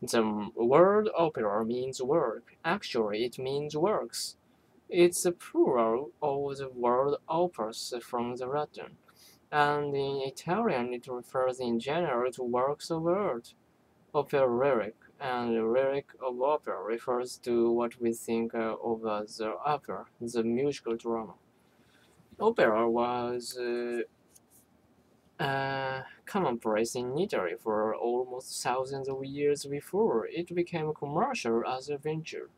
The word opera means work. Actually, it means works. It's a plural of the word opus from the Latin, and in Italian it refers in general to works of art. Opera lyric and lyric of opera refers to what we think of as the opera, the musical drama. Opera was commonplace in Italy for almost thousands of years before it became commercial as a venture.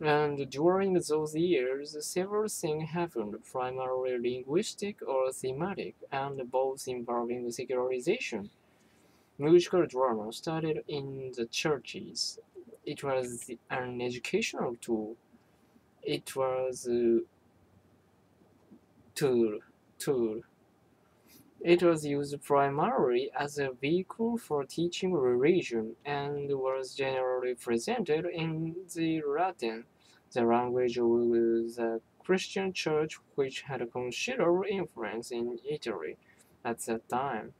And during those years, several things happened, primarily linguistic or thematic, and both involving secularization. Musical drama started in the churches. It was an educational tool. It was a tool. tool. It was used primarily as a vehicle for teaching religion and was generally presented in the Latin, the language of the Christian Church, which had considerable influence in Italy at that time.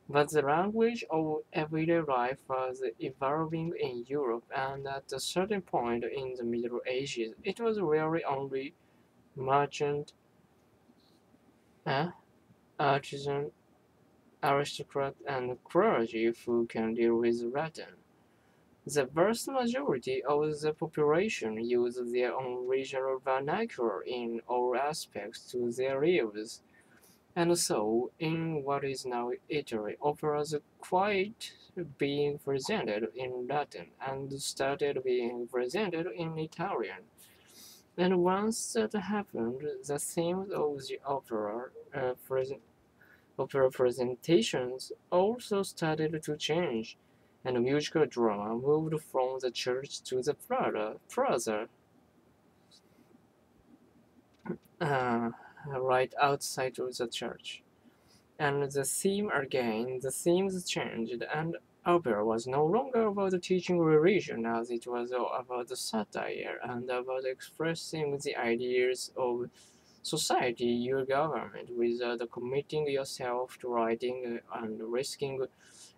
But the language of everyday life was evolving in Europe, and at a certain point in the Middle Ages, it was really only merchant, artisan, aristocrat, and clergy who can deal with Latin. The vast majority of the population use their own regional vernacular in all aspects to their lives, and so, in what is now Italy, operas quit being presented in Latin and started being presented in Italian. And once that happened, the themes of the opera presentations also started to change, and musical drama moved from the church to the plaza, uh, right outside of the church. And the themes changed, and opera was no longer about teaching religion as it was about satire and about expressing the ideas of society, your government, without committing yourself to writing and risking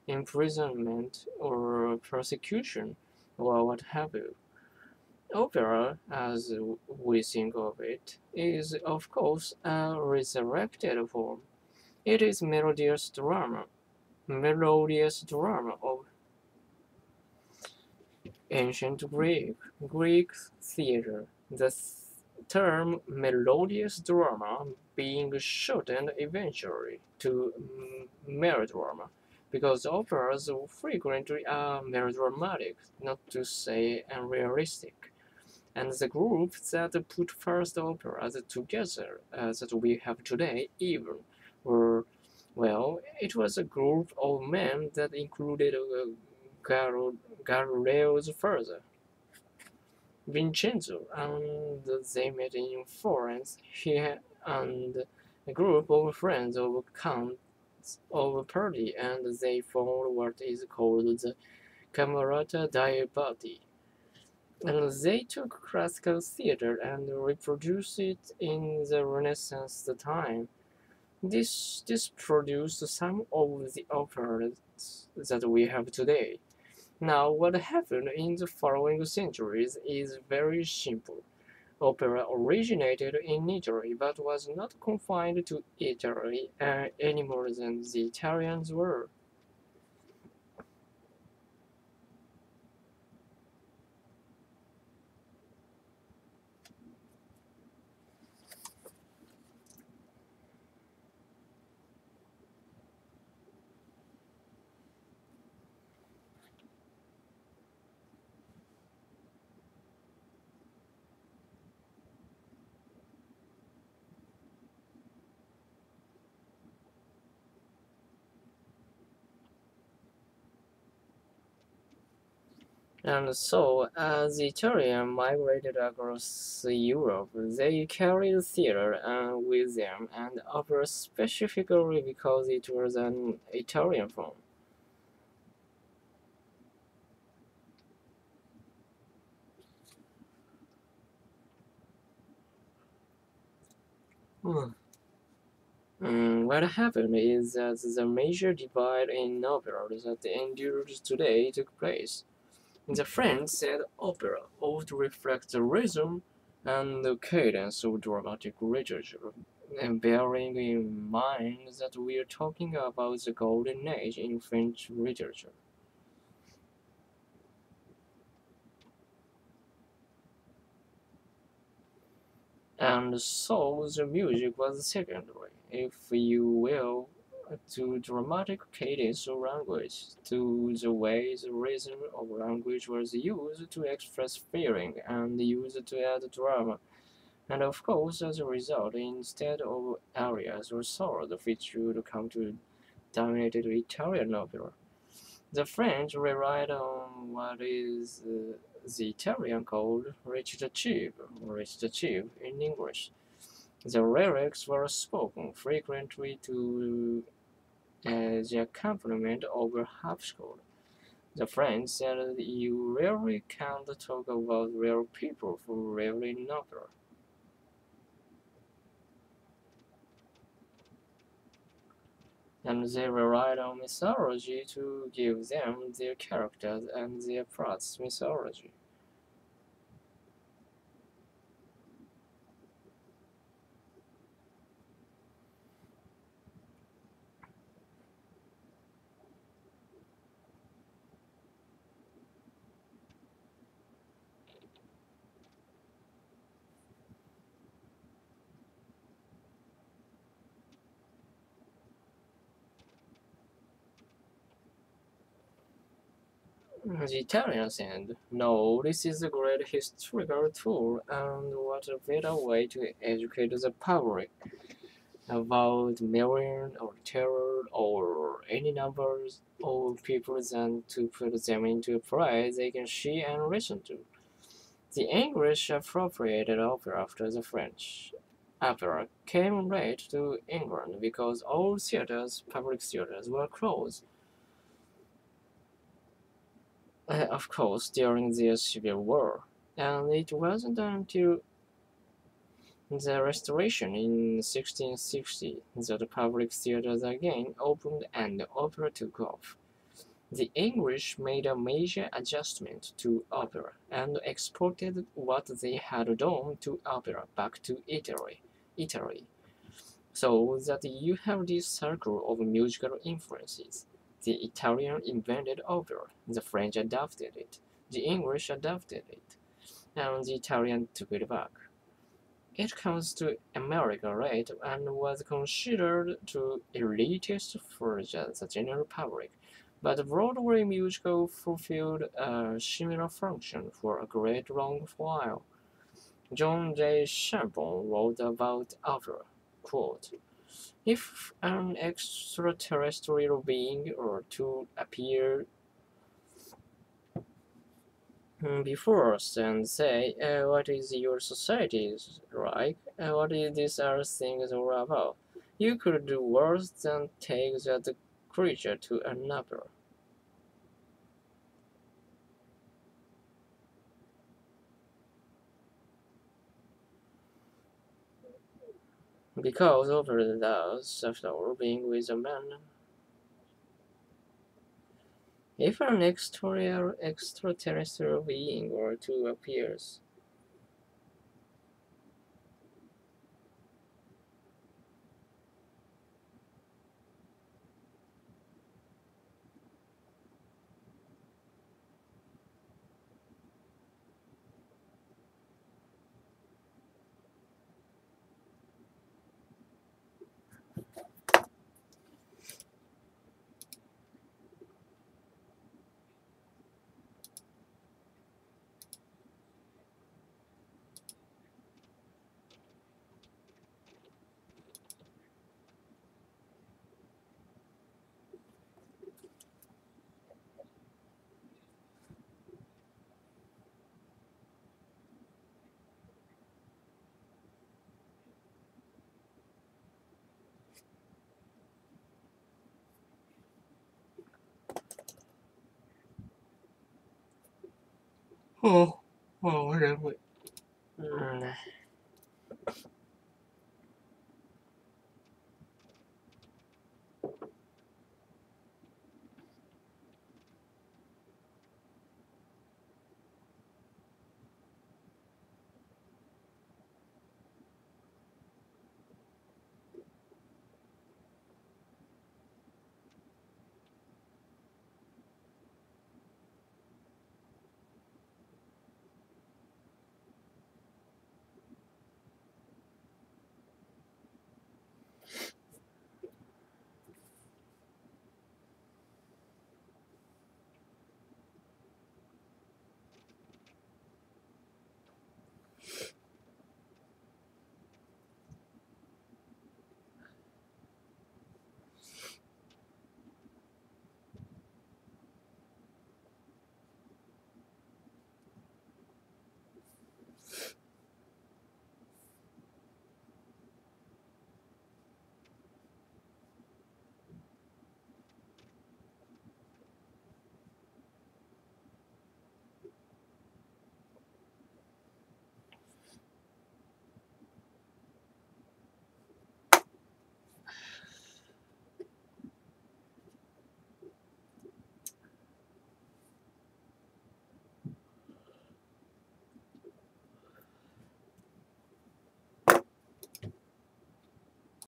imprisonment or persecution or what have you. Opera, as we think of it, is of course a resurrected form. It is melodious drama of ancient Greek theater. The term melodious drama being shortened eventually to melodrama, because operas frequently are melodramatic, not to say unrealistic. And the group that put first operas together that we have today even were, well, it was a group of men that included Galileo's father, Vincenzo, and they met in Florence. He and a group of friends of Counts of Purdy, and they formed what is called the Camerata dei Bati. And they took classical theater and reproduced it in the Renaissance time. This produced some of the operas that we have today. Now, what happened in the following centuries is very simple. Opera originated in Italy but was not confined to Italy any more than the Italians were. And so, as the Italians migrated across Europe, they carried theater with them, and opera specifically because it was an Italian form. Hmm. What happened is that the major divide in opera that endures today took place. The French said opera ought to reflect the rhythm and the cadence of dramatic literature, and bearing in mind that we are talking about the golden age in French literature. And so the music was secondary, if you will, to dramatic cadence of language, to the way the rhythm of language was used to express feeling and used to add drama. And of course, as a result, instead of arias or solos, which would come to dominate the Italian opera, the French relied on what is the Italian called recitative in English. The lyrics were spoken frequently to the accompaniment of a harpsichord. The French said you rarely can talk about real people who live in opera. And they relied on mythology to give them their characters and their plots mythology. The Italians said, no, this is a great historical tool, and what a better way to educate the public about million or terror or any numbers of people than to put them into a play they can see and listen to. The English appropriated opera after the French. Opera came late to England because all theaters, public theaters, were closed. Of course, during the Civil War, and it wasn't until the Restoration in 1660 that the public theaters again opened and the opera took off. The English made a major adjustment to opera and exported what they had done to opera back to Italy, so that you have this circle of musical influences. The Italian invented opera, the French adopted it, the English adopted it, and the Italian took it back. It comes to America late and was considered too elitist for the general public, but Broadway musical fulfilled a similar function for a great long while. John J. Chambon wrote about opera, quote, if an extraterrestrial being were to appear before us and say, what is your society like? What is this earth thing all about? You could do worse than take that creature to another. Because over the does, after all, being with a man, if an extraterrestrial being were to appear, oh, oh, whatever.